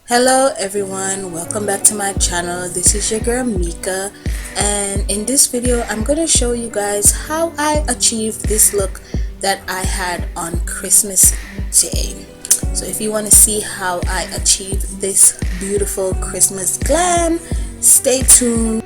Hello everyone, welcome back to my channel. This is your girl Meka, and in this video I'm going to show you guys how I achieved this look that I had on Christmas Day. So if you want to see how I achieved this beautiful Christmas glam, stay tuned.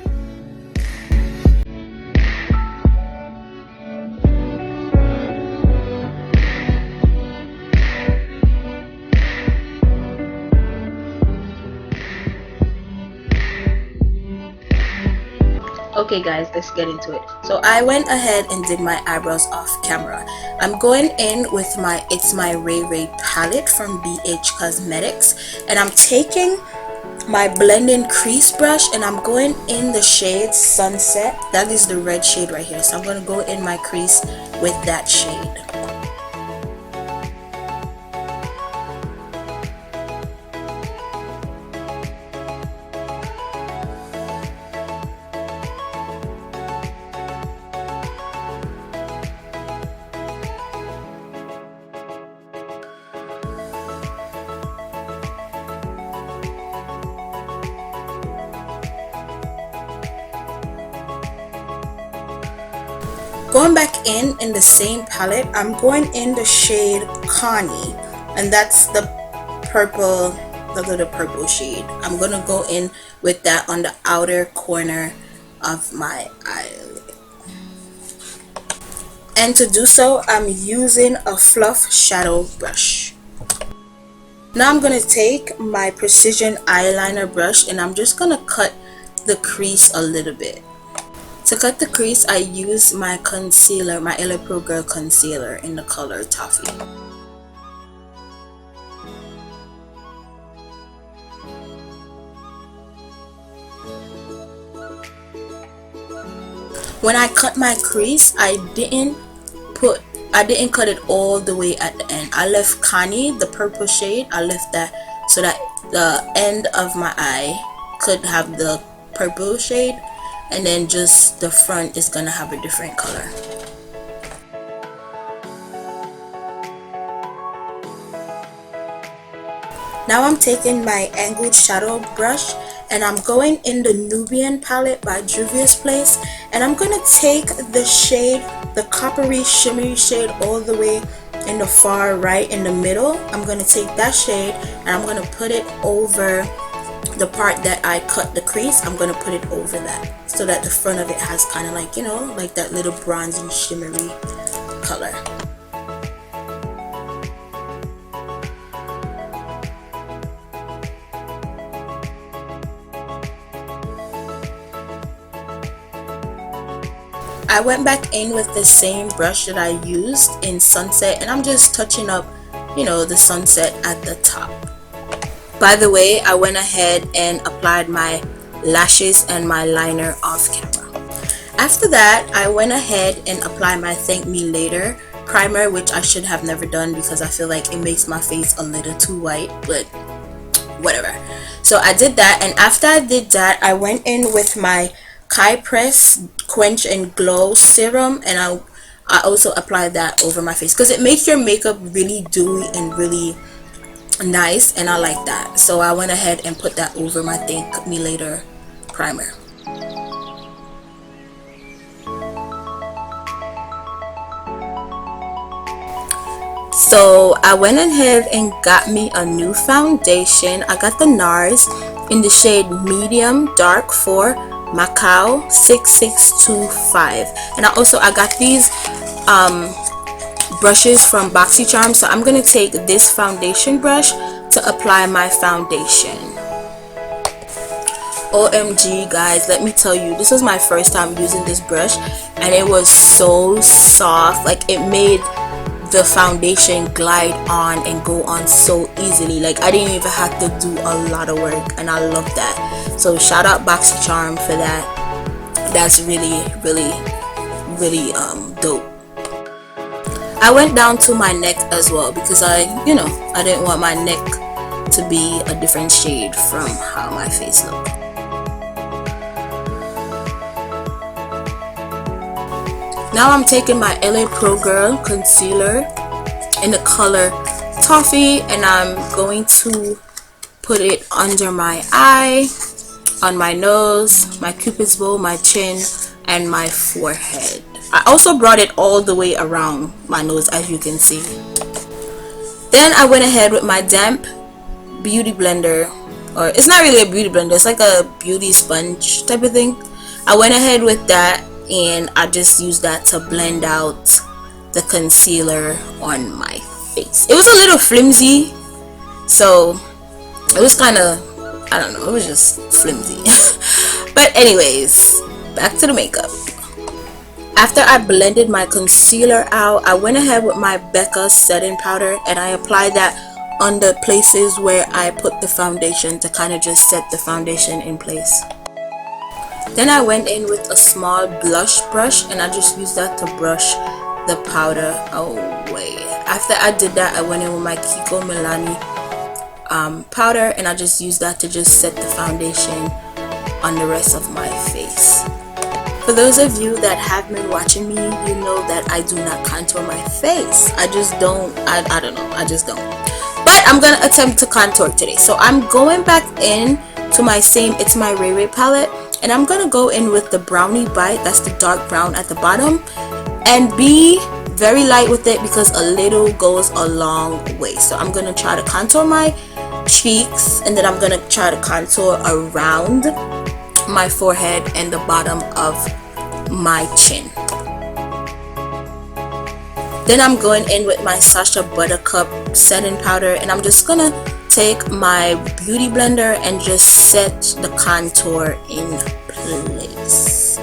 Okay guys, let's get into it. So I went ahead and did my eyebrows off camera. I'm going in with my ITSMYRAYERAYE palette from BH Cosmetics, and I'm taking my blending crease brush and I'm going in the shade Sunset. That is the red shade right here, so I'm going to go in my crease with that shade. Going back in the same palette, I'm going in the shade Connie, and that's the purple, the little purple shade. I'm gonna go in with that on the outer corner of my eyelid, and to do so I'm using a fluff shadow brush. Now I'm gonna take my precision eyeliner brush and I'm just gonna cut the crease a little bit. To cut the crease, I use my concealer, my LA Pro Girl concealer in the color Toffee. When I cut my crease, I didn't cut it all the way at the end. I left Connie, the purple shade, I left that so that the end of my eye could have the purple shade, and then just the front is gonna have a different color. Now I'm taking my angled shadow brush and I'm going in the Nubian palette by JUVIA'S, and I'm gonna take the shade, the coppery shimmery shade, all the way in the far right in the middle. I'm gonna take that shade and I'm gonna put it over the part that I cut the crease. I'm gonna put it over that so that the front of it has kind of like, you know, like that little bronzy shimmery color. I went back in with the same brush that I used in Sunset, and I'm just touching up, you know, the sunset at the top. By the way, I went ahead and applied my lashes and my liner off camera. After that, I went ahead and applied my Thank Me Later primer, which I should have never done because I feel like it makes my face a little too white, but whatever. So I did that, and after I did that, I went in with my KYPRIS Quench and Glow serum, and I also applied that over my face because it makes your makeup really dewy and really nice, and I like that. So I went ahead and put that over my Thank Me Later primer. So I went ahead and got me a new foundation. I got the NARS in the shade Medium Dark for MACAO 6625, and I got these brushes from boxycharm, so I'm gonna take this foundation brush to apply my foundation. OMG guys, let me tell you, this was my first time using this brush and it was so soft. Like, it made the foundation glide on and go on so easily. Like, I didn't even have to do a lot of work, and I love that. So shout out boxycharm for that. That's really dope. I went down to my neck as well because I didn't want my neck to be a different shade from how my face looked. Now I'm taking my LA Pro Girl concealer in the color Toffee, and I'm going to put it under my eye, on my nose, my cupid's bow, my chin, and my forehead. I also brought it all the way around my nose, as you can see. Then I went ahead with my damp beauty blender, or it's not really a beauty blender, it's like a beauty sponge type of thing. I went ahead with that and I just used that to blend out the concealer on my face. It was a little flimsy, so it was kind of, I don't know, it was just flimsy. But anyways, back to the makeup. After I blended my concealer out, I went ahead with my BECCA setting powder and I applied that on the places where I put the foundation to kind of just set the foundation in place. Then I went in with a small blush brush and I just used that to brush the powder away. After I did that, I went in with my KIKO MILANO powder and I just used that to just set the foundation on the rest of my face. For those of you that have been watching me, you know that I do not contour my face. I just don't, I don't know, I just don't. But I'm gonna attempt to contour today. So I'm going back in to my same ITSMYRAYERAYE palette and I'm gonna go in with the Brownie Bite, that's the dark brown at the bottom, and be very light with it because a little goes a long way. So I'm gonna try to contour my cheeks and then I'm gonna try to contour around my forehead and the bottom of my chin. Then I'm going in with my SACHA Buttercup setting powder and I'm just gonna take my beauty blender and just set the contour in place.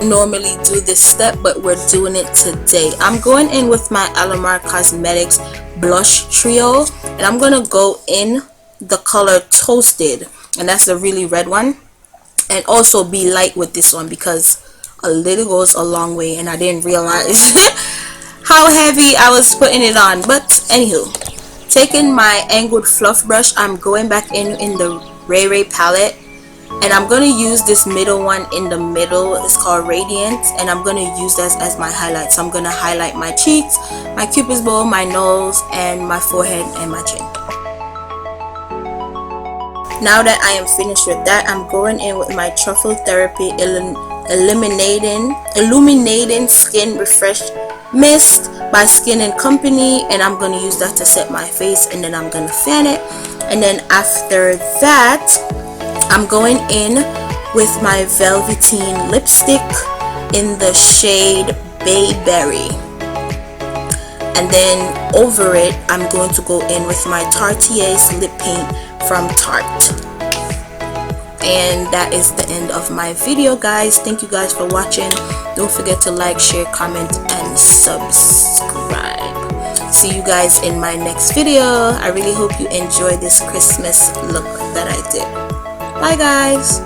Normally do this step, but we're doing it today. I'm going in with my ALAMAR Cosmetics blush trio and I'm gonna go in the color Toasted, and that's the really red one, and also be light with this one because a little goes a long way and I didn't realize how heavy I was putting it on. But anywho, taking my angled fluff brush, I'm going back in the Ray Ray palette and I'm going to use this middle one in the middle. It's called Radiant and I'm going to use that as my highlight. So I'm going to highlight my cheeks, my cupid's bow, my nose, and my forehead and my chin. Now that I am finished with that, I'm going in with my Truffle Therapy Illuminating Skin Refresh Mist by Skin & Company, and I'm going to use that to set my face and then I'm going to fan it. And then after that, I'm going in with my Velveteen lipstick in the shade Bayberry. And then over it, I'm going to go in with my Tartier's lip paint from Tarte. And that is the end of my video, guys. Thank you guys for watching. Don't forget to like, share, comment, and subscribe. See you guys in my next video. I really hope you enjoy this Christmas look that I did. Bye, guys.